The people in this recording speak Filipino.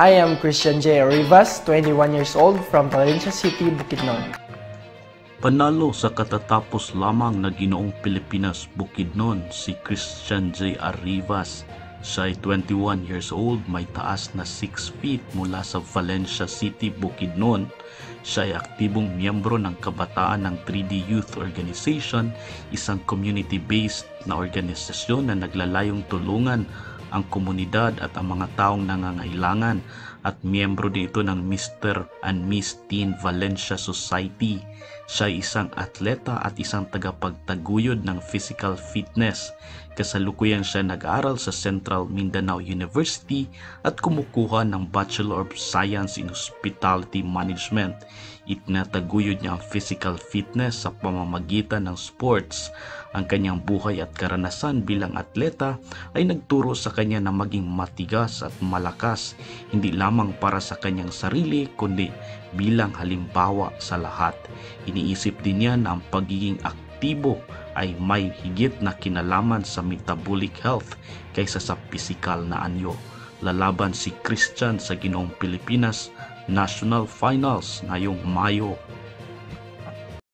I am Christian J. Rivas, 21 years old, from Valencia City, Bukidnon. Panalo sa katatapos lamang na Ginoong Pilipinas Bukidnon si Christian J. Rivas. Siya ay 21 years old, may taas na 6 feet mula sa Valencia City, Bukidnon. Siya ay aktibong miyembro ng kabataan ng 3D Youth Organization, isang community-based na organisasyon na naglalayong tulungan ang komunidad at ang mga taong nangangailangan, at miyembro din ito ng Mr. and Miss Teen Valencia Society. Siya ay isang atleta at isang tagapagtaguyod ng physical fitness. Kasalukuyan siya nag-aaral sa Central Mindanao University at kumukuha ng Bachelor of Science in Hospitality Management. Itinataguyod niya ang physical fitness sa pamamagitan ng sports. Ang kanyang buhay at karanasan bilang atleta ay nagturo sa kanya na maging matigas at malakas, hindi lamang para sa kanyang sarili kundi bilang halimbawa sa lahat. Iniisip din niya na ang pagiging aktibo ay may higit na kinalaman sa metabolic health kaysa sa pisikal na anyo. Lalaban si Christian sa Ginoong Pilipinas National Finals ngayong Mayo